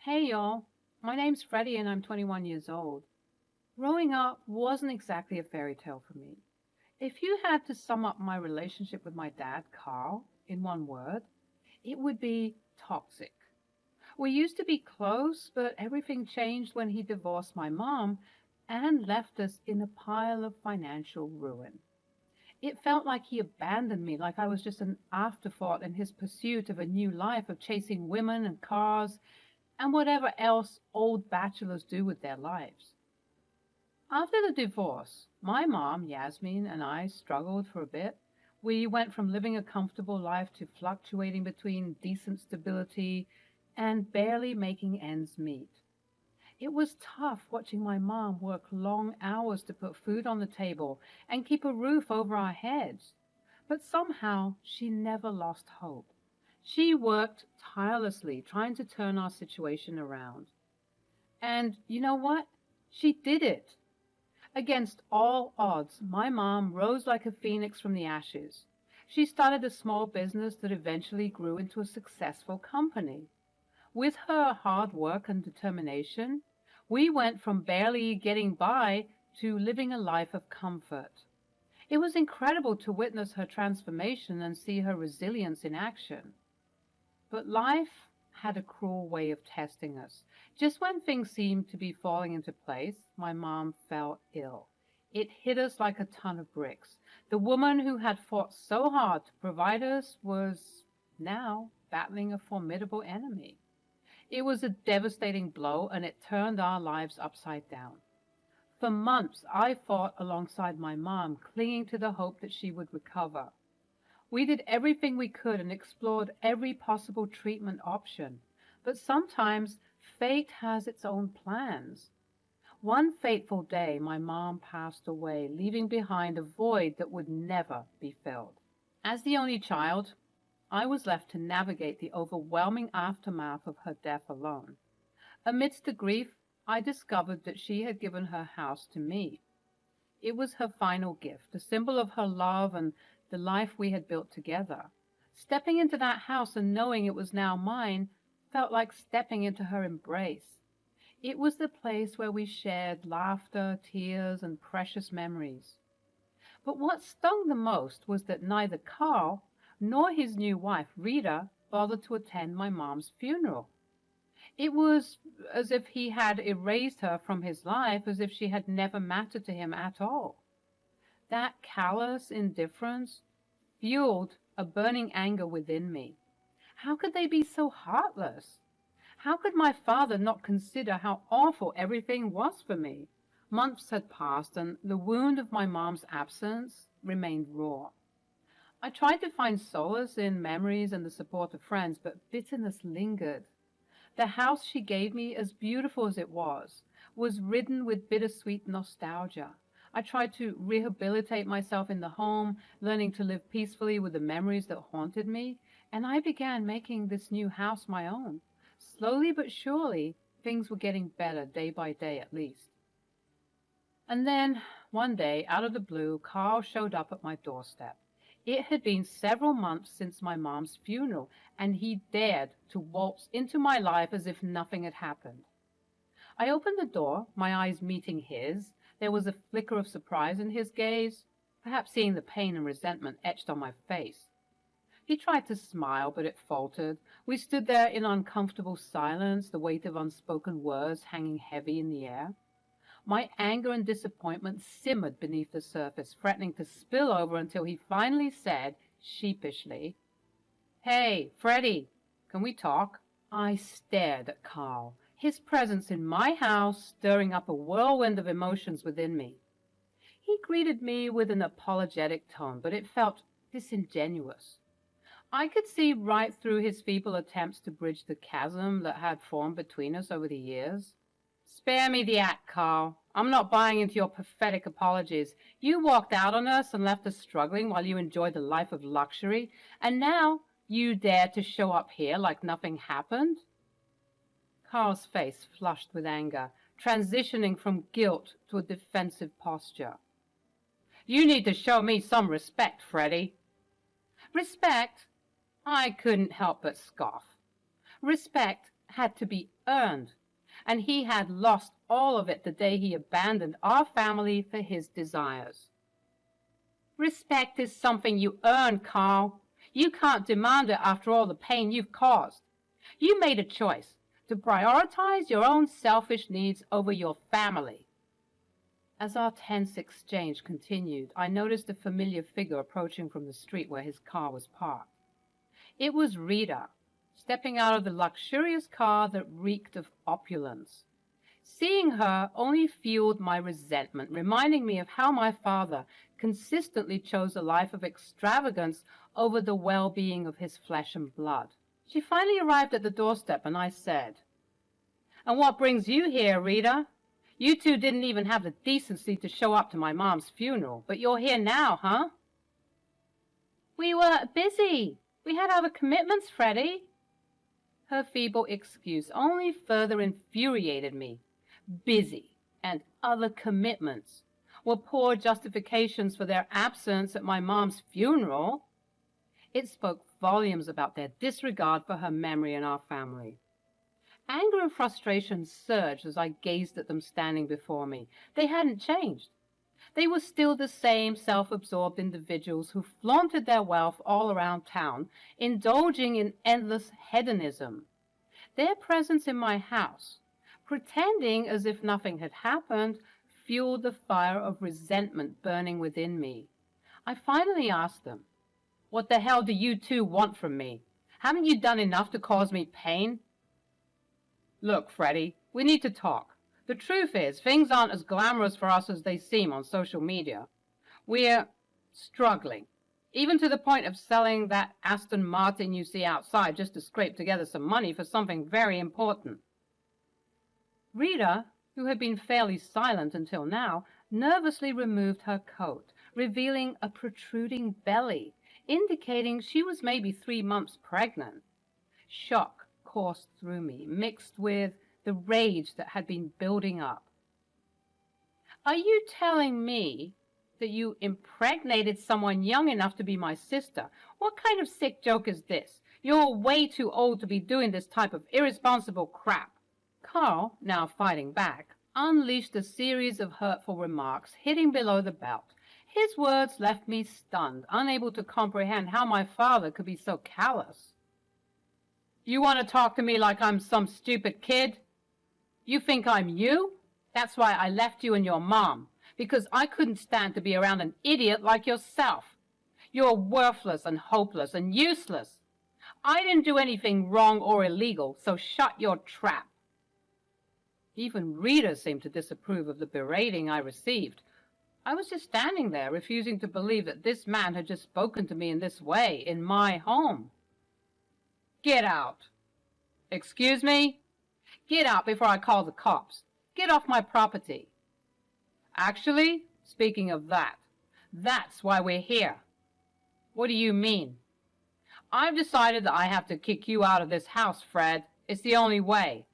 Hey y'all, my name's Freddie and I'm 21 years old. Growing up wasn't exactly a fairy tale for me. If you had to sum up my relationship with my dad, Carl, in one word, it would be toxic. We used to be close, but everything changed when he divorced my mom and left us in a pile of financial ruin. It felt like he abandoned me, like I was just an afterthought in his pursuit of a new life of chasing women and cars and whatever else old bachelors do with their lives. After the divorce, my mom, Yasmin, and I struggled for a bit. We went from living a comfortable life to fluctuating between decent stability and barely making ends meet. It was tough watching my mom work long hours to put food on the table and keep a roof over our heads. But somehow she never lost hope. She worked tirelessly trying to turn our situation around. And you know what? She did it. Against all odds, my mom rose like a phoenix from the ashes. She started a small business that eventually grew into a successful company. With her hard work and determination, we went from barely getting by to living a life of comfort. It was incredible to witness her transformation and see her resilience in action. But life had a cruel way of testing us. Just when things seemed to be falling into place, my mom fell ill. It hit us like a ton of bricks. The woman who had fought so hard to provide us was now battling a formidable enemy. It was a devastating blow, and it turned our lives upside down. For months, I fought alongside my mom, clinging to the hope that she would recover. We did everything we could and explored every possible treatment option. But sometimes fate has its own plans. One fateful day, my mom passed away, leaving behind a void that would never be filled. As the only child, I was left to navigate the overwhelming aftermath of her death alone. Amidst the grief, I discovered that she had given her house to me. It was her final gift, a symbol of her love and the life we had built together. Stepping into that house and knowing it was now mine felt like stepping into her embrace. It was the place where we shared laughter, tears, and precious memories. But what stung the most was that neither Carl nor his new wife, Rita, bothered to attend my mom's funeral. It was as if he had erased her from his life, as if she had never mattered to him at all. That callous indifference fueled a burning anger within me. How could they be so heartless? How could my father not consider how awful everything was for me? Months had passed, and the wound of my mom's absence remained raw. I tried to find solace in memories and the support of friends, but bitterness lingered. The house she gave me, as beautiful as it was ridden with bittersweet nostalgia. I tried to rehabilitate myself in the home, learning to live peacefully with the memories that haunted me, and I began making this new house my own. Slowly but surely, things were getting better day by day at least. And then, one day, out of the blue, Carl showed up at my doorstep. It had been several months since my mom's funeral, and he dared to waltz into my life as if nothing had happened. I opened the door, my eyes meeting his. There was a flicker of surprise in his gaze, perhaps seeing the pain and resentment etched on my face. He tried to smile, but it faltered. We stood there in uncomfortable silence, the weight of unspoken words hanging heavy in the air. My anger and disappointment simmered beneath the surface, threatening to spill over until he finally said, sheepishly, "Hey, Freddie, can we talk?" I stared at Carl, his presence in my house stirring up a whirlwind of emotions within me. He greeted me with an apologetic tone, but it felt disingenuous. I could see right through his feeble attempts to bridge the chasm that had formed between us over the years. "Spare me the act, Carl. I'm not buying into your pathetic apologies. You walked out on us and left us struggling while you enjoyed a life of luxury, and now you dare to show up here like nothing happened?" Carl's face flushed with anger, transitioning from guilt to a defensive posture. "You need to show me some respect, Freddie." Respect? I couldn't help but scoff. Respect had to be earned, and he had lost all of it the day he abandoned our family for his desires. Respect is something you earn, Carl. You can't demand it after all the pain you've caused. You made a choice to prioritize your own selfish needs over your family. As our tense exchange continued, I noticed a familiar figure approaching from the street where his car was parked. It was Rita, stepping out of the luxurious car that reeked of opulence. Seeing her only fueled my resentment, reminding me of how my father consistently chose a life of extravagance over the well-being of his flesh and blood. She finally arrived at the doorstep, and I said, "And what brings you here, Rita? You two didn't even have the decency to show up to my mom's funeral, but you're here now, huh?" "We were busy. We had other commitments, Freddie." Her feeble excuse only further infuriated me. Busy and other commitments were poor justifications for their absence at my mom's funeral. It spoke volumes about their disregard for her memory and our family. Anger and frustration surged as I gazed at them standing before me. They hadn't changed. They were still the same self-absorbed individuals who flaunted their wealth all around town, indulging in endless hedonism. Their presence in my house, pretending as if nothing had happened, fueled the fire of resentment burning within me. I finally asked them, "What the hell do you two want from me? Haven't you done enough to cause me pain?" "Look, Freddie, we need to talk. The truth is, things aren't as glamorous for us as they seem on social media. We're struggling, even to the point of selling that Aston Martin you see outside just to scrape together some money for something very important." Rita, who had been fairly silent until now, nervously removed her coat, revealing a protruding belly, indicating she was maybe 3 months pregnant. Shock coursed through me, mixed with the rage that had been building up. "Are you telling me that you impregnated someone young enough to be my sister? What kind of sick joke is this? You're way too old to be doing this type of irresponsible crap." Carl, now fighting back, unleashed a series of hurtful remarks, hitting below the belt. His words left me stunned, unable to comprehend how my father could be so callous. "You want to talk to me like I'm some stupid kid? You think I'm you? That's why I left you and your mom, because I couldn't stand to be around an idiot like yourself. You're worthless and hopeless and useless. I didn't do anything wrong or illegal, so shut your trap." Even Rita seemed to disapprove of the berating I received. I was just standing there, refusing to believe that this man had just spoken to me in this way, in my home. "Get out." "Excuse me?" "Get out before I call the cops. Get off my property." "Actually, speaking of that, that's why we're here." "What do you mean?" "I've decided that I have to kick you out of this house, Fred. It's the only way."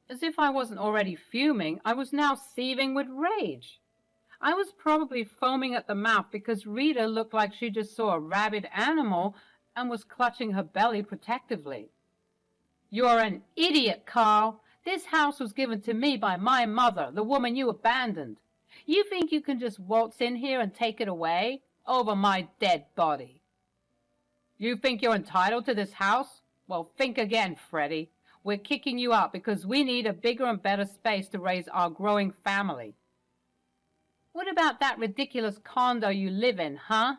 As if I wasn't already fuming, I was now seething with rage. I was probably foaming at the mouth because Rita looked like she just saw a rabid animal and was clutching her belly protectively. "You're an idiot, Carl. This house was given to me by my mother, the woman you abandoned. You think you can just waltz in here and take it away over my dead body? You think you're entitled to this house? Well, think again, Freddie. We're kicking you out because we need a bigger and better space to raise our growing family." "What about that ridiculous condo you live in, huh?"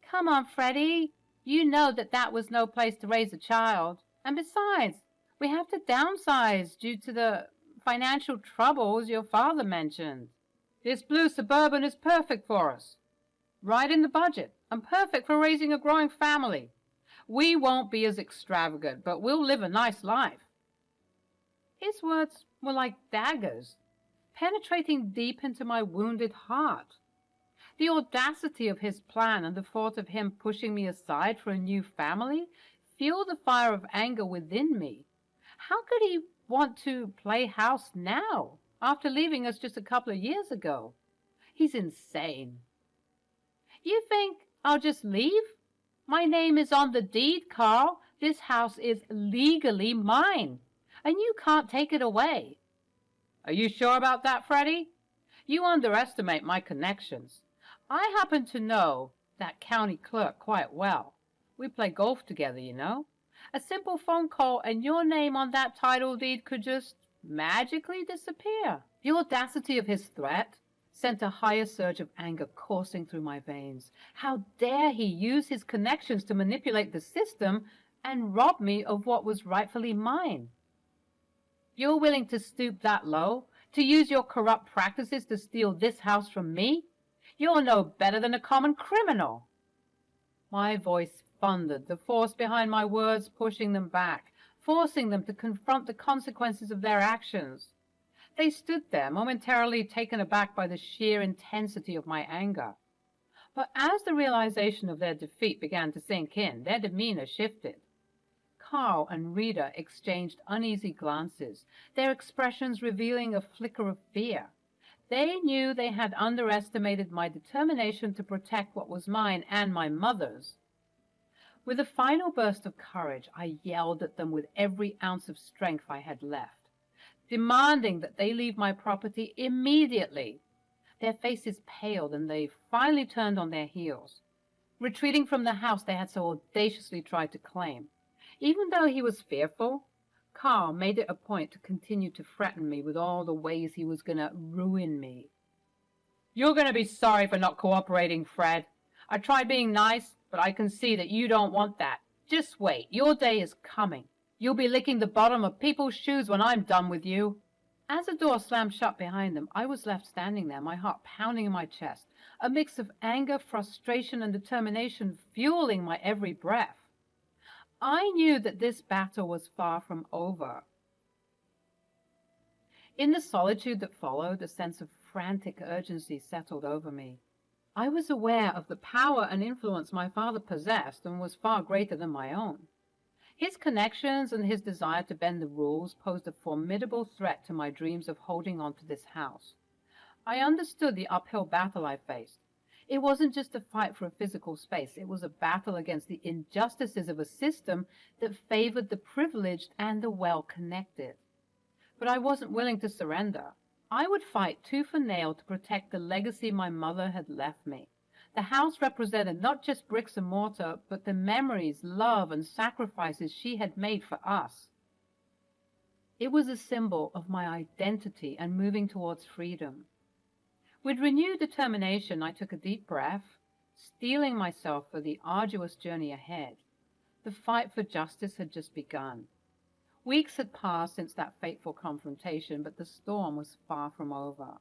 "Come on, Freddie. You know that was no place to raise a child. And besides, we have to downsize due to the financial troubles your father mentioned. This blue Suburban is perfect for us. Right in the budget and perfect for raising a growing family. We won't be as extravagant, but we'll live a nice life." His words were like daggers, penetrating deep into my wounded heart. The audacity of his plan and the thought of him pushing me aside for a new family fueled the fire of anger within me. How could he want to play house now, after leaving us just a couple of years ago? He's insane. "You think I'll just leave? My name is on the deed, Carl. This house is legally mine, and you can't take it away. Are you sure about that, Freddie? You underestimate my connections. I happen to know that county clerk quite well. We play golf together, you know. A simple phone call and your name on that title deed could just magically disappear. The audacity of his threat sent a higher surge of anger coursing through my veins. How dare he use his connections to manipulate the system and rob me of what was rightfully mine? You're willing to stoop that low, to use your corrupt practices to steal this house from me? You're no better than a common criminal. My voice thundered, the force behind my words pushing them back, forcing them to confront the consequences of their actions. They stood there, momentarily taken aback by the sheer intensity of my anger. But as the realization of their defeat began to sink in, their demeanor shifted. Carl and Rita exchanged uneasy glances, their expressions revealing a flicker of fear. They knew they had underestimated my determination to protect what was mine and my mother's. With a final burst of courage, I yelled at them with every ounce of strength I had left, demanding that they leave my property immediately. Their faces paled, and they finally turned on their heels, retreating from the house they had so audaciously tried to claim. Even though he was fearful, Carl made it a point to continue to threaten me with all the ways he was going to ruin me. You're going to be sorry for not cooperating, Fred. I tried being nice, but I can see that you don't want that. Just wait. Your day is coming. You'll be licking the bottom of people's shoes when I'm done with you. As the door slammed shut behind them, I was left standing there, my heart pounding in my chest, a mix of anger, frustration, and determination fueling my every breath. I knew that this battle was far from over. In the solitude that followed, a sense of frantic urgency settled over me. I was aware of the power and influence my father possessed and was far greater than my own. His connections and his desire to bend the rules posed a formidable threat to my dreams of holding on to this house. I understood the uphill battle I faced. It wasn't just a fight for a physical space. It was a battle against the injustices of a system that favored the privileged and the well-connected. But I wasn't willing to surrender. I would fight tooth and nail to protect the legacy my mother had left me. The house represented not just bricks and mortar, but the memories, love, and sacrifices she had made for us. It was a symbol of my identity and moving towards freedom. With renewed determination, I took a deep breath, steeling myself for the arduous journey ahead. The fight for justice had just begun. Weeks had passed since that fateful confrontation, but the storm was far from over.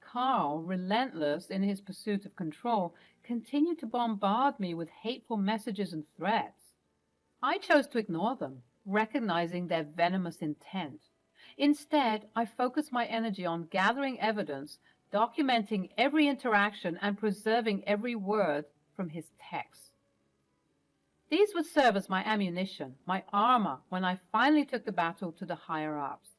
Carl, relentless in his pursuit of control, continued to bombard me with hateful messages and threats. I chose to ignore them, recognizing their venomous intent. Instead, I focused my energy on gathering evidence, documenting every interaction, and preserving every word from his texts. These would serve as my ammunition, my armor, when I finally took the battle to the higher-ups.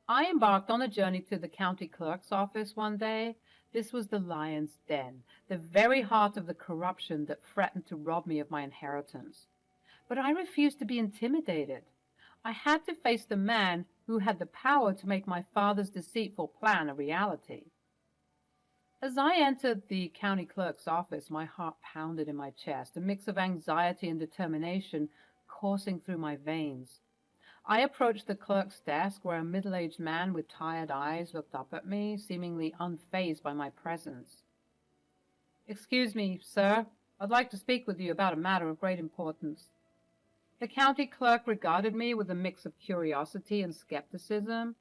I embarked on a journey to the county clerk's office one day. This was the lion's den, the very heart of the corruption that threatened to rob me of my inheritance. But I refused to be intimidated. I had to face the man who had the power to make my father's deceitful plan a reality. As I entered the county clerk's office, my heart pounded in my chest, a mix of anxiety and determination coursing through my veins. I approached the clerk's desk, where a middle-aged man with tired eyes looked up at me, seemingly unfazed by my presence. "Excuse me, sir. I'd like to speak with you about a matter of great importance." The county clerk regarded me with a mix of curiosity and skepticism,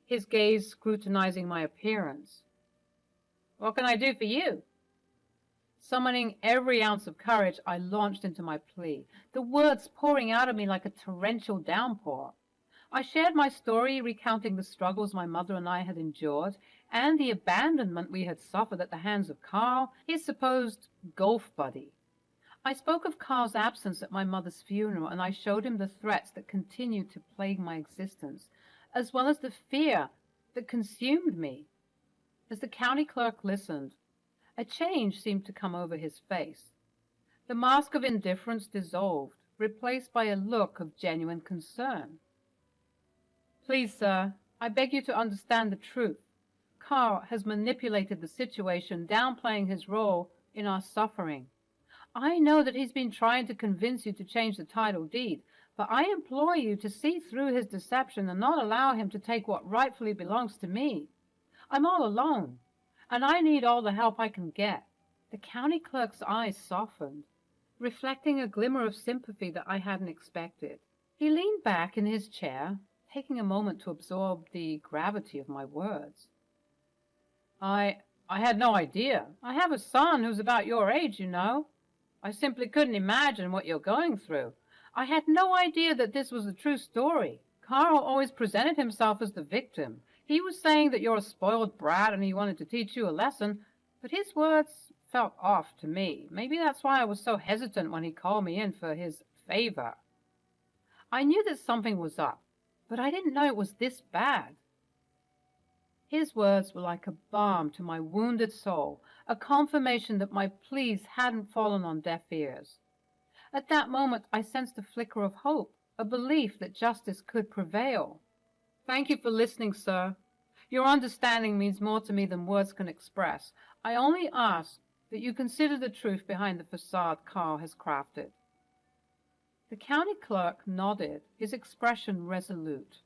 his gaze scrutinizing my appearance. "What can I do for you?" Summoning every ounce of courage, I launched into my plea, the words pouring out of me like a torrential downpour. I shared my story, recounting the struggles my mother and I had endured, and the abandonment we had suffered at the hands of Carl, his supposed golf buddy. I spoke of Carl's absence at my mother's funeral, and I showed him the threats that continued to plague my existence, as well as the fear that consumed me. As the county clerk listened, a change seemed to come over his face. The mask of indifference dissolved, replaced by a look of genuine concern. Please, sir, I beg you to understand the truth. Carl has manipulated the situation, downplaying his role in our suffering. I know that he's been trying to convince you to change the title deed, but I implore you to see through his deception and not allow him to take what rightfully belongs to me. I'm all alone, and I need all the help I can get. The county clerk's eyes softened, reflecting a glimmer of sympathy that I hadn't expected. He leaned back in his chair, taking a moment to absorb the gravity of my words. I had no idea. I have a son who's about your age, you know. I simply couldn't imagine what you're going through. I had no idea that this was a true story. Carl always presented himself as the victim. He was saying that you're a spoiled brat and he wanted to teach you a lesson, but his words felt off to me. Maybe that's why I was so hesitant when he called me in for his favor. I knew that something was up, but I didn't know it was this bad. His words were like a balm to my wounded soul, a confirmation that my pleas hadn't fallen on deaf ears. At that moment, I sensed a flicker of hope, a belief that justice could prevail. Thank you for listening, sir. Your understanding means more to me than words can express. I only ask that you consider the truth behind the facade Carl has crafted. The county clerk nodded, his expression resolute.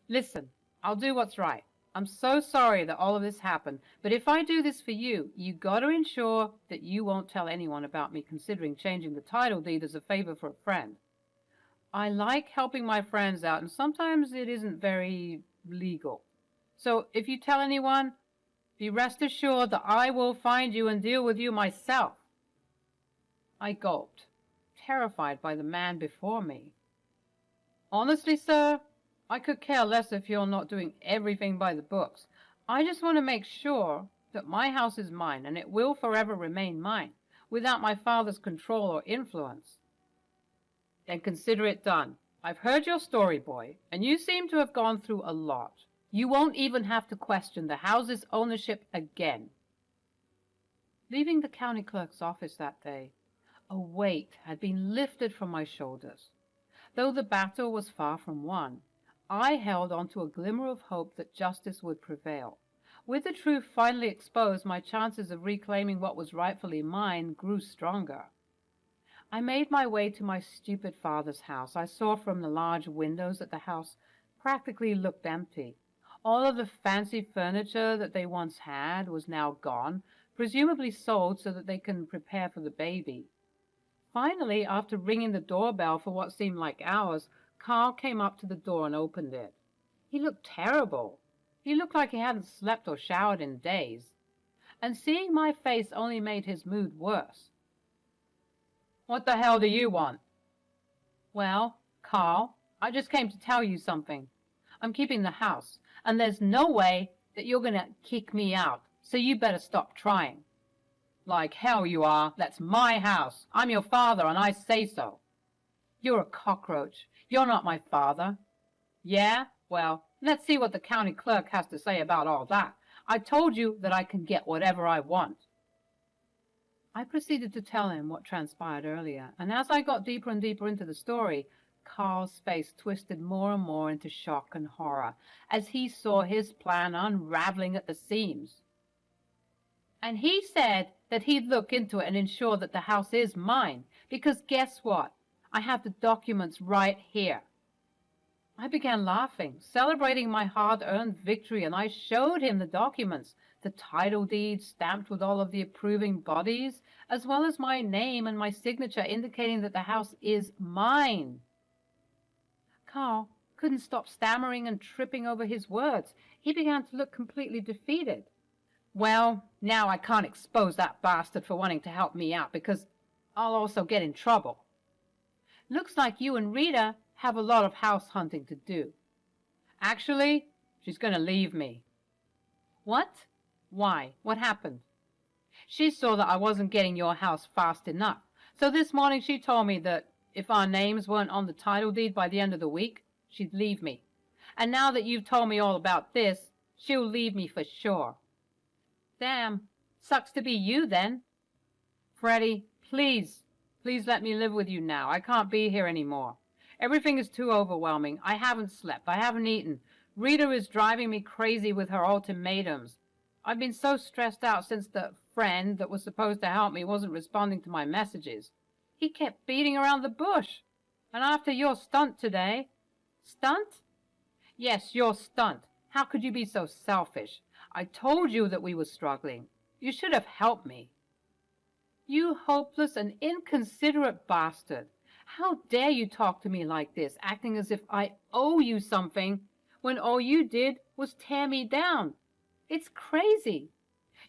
Listen, I'll do what's right. I'm so sorry that all of this happened, but if I do this for you, you got to ensure that you won't tell anyone about me considering changing the title deed as a favor for a friend. I like helping my friends out, and sometimes it isn't very legal. So if you tell anyone, be rest assured that I will find you and deal with you myself. I gulped, terrified by the man before me. Honestly, sir, I could care less if you're not doing everything by the books. I just want to make sure that my house is mine, and it will forever remain mine, without my father's control or influence. Then consider it done. I've heard your story, boy, and you seem to have gone through a lot. You won't even have to question the house's ownership again. Leaving the county clerk's office that day, a weight had been lifted from my shoulders. Though the battle was far from won, I held on to a glimmer of hope that justice would prevail. With the truth finally exposed, my chances of reclaiming what was rightfully mine grew stronger. I made my way to my stupid father's house. I saw from the large windows that the house practically looked empty. All of the fancy furniture that they once had was now gone, presumably sold so that they can prepare for the baby. Finally, after ringing the doorbell for what seemed like hours, Carl came up to the door and opened it. He looked terrible. He looked like he hadn't slept or showered in days. And seeing my face only made his mood worse. What the hell do you want? Well, Carl, I just came to tell you something. I'm keeping the house, and there's no way that you're going to kick me out, so you better stop trying. Like hell you are. That's my house. I'm your father, and I say so. You're a cockroach. You're not my father. Yeah? Well, let's see what the county clerk has to say about all that. I told you that I can get whatever I want. I proceeded to tell him what transpired earlier, and as I got deeper and deeper into the story, Carl's face twisted more and more into shock and horror as he saw his plan unraveling at the seams. And he said that he'd look into it and ensure that the house is mine, because guess what? I have the documents right here. I began laughing, celebrating my hard-earned victory, and I showed him the documents, the title deed stamped with all of the approving bodies, as well as my name and my signature indicating that the house is mine. Carl couldn't stop stammering and tripping over his words. He began to look completely defeated. Well, now I can't expose that bastard for wanting to help me out, because I'll also get in trouble. Looks like you and Rita have a lot of house hunting to do. Actually, she's going to leave me. What? Why? What happened? She saw that I wasn't getting your house fast enough. So this morning she told me that if our names weren't on the title deed by the end of the week, she'd leave me. And now that you've told me all about this, she'll leave me for sure. Damn, sucks to be you then. Freddie, please Please let me live with you now. I can't be here anymore. Everything is too overwhelming. I haven't slept. I haven't eaten. Rita is driving me crazy with her ultimatums. I've been so stressed out since the friend that was supposed to help me wasn't responding to my messages. He kept beating around the bush. And after your stunt today... Stunt? Yes, your stunt. How could you be so selfish? I told you that we were struggling. You should have helped me. You hopeless and inconsiderate bastard. How dare you talk to me like this, acting as if I owe you something, when all you did was tear me down? It's crazy.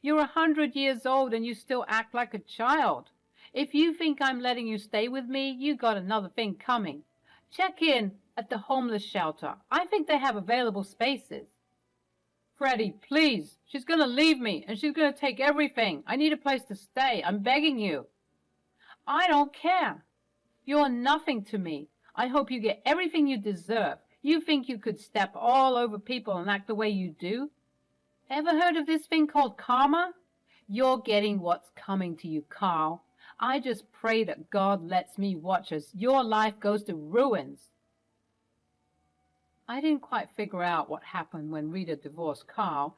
You're 100 years old and you still act like a child. If you think I'm letting you stay with me, you got another thing coming. Check in at the homeless shelter. I think they have available spaces. Freddie, please. She's going to leave me, and she's going to take everything. I need a place to stay. I'm begging you. I don't care. You're nothing to me. I hope you get everything you deserve. You think you could step all over people and act the way you do? Ever heard of this thing called karma? You're getting what's coming to you, Carl. I just pray that God lets me watch as your life goes to ruins. I didn't quite figure out what happened when Rita divorced Carl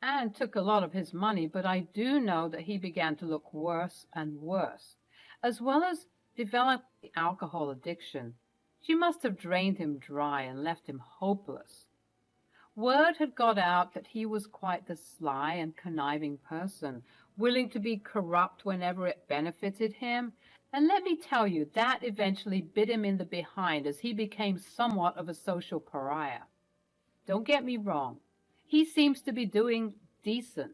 and took a lot of his money, but I do know that he began to look worse and worse, as well as develop alcohol addiction. She must have drained him dry and left him hopeless. Word had got out that he was quite the sly and conniving person, willing to be corrupt whenever it benefited him, and let me tell you, that eventually bit him in the behind as he became somewhat of a social pariah. Don't get me wrong, he seems to be doing decent.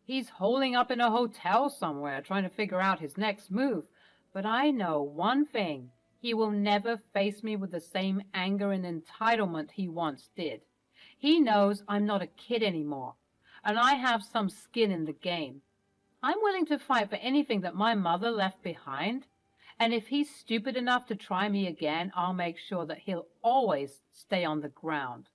He's holing up in a hotel somewhere trying to figure out his next move, but I know one thing, he will never face me with the same anger and entitlement he once did. He knows I'm not a kid anymore, and I have some skin in the game. I'm willing to fight for anything that my mother left behind, and if he's stupid enough to try me again, I'll make sure that he'll always stay on the ground.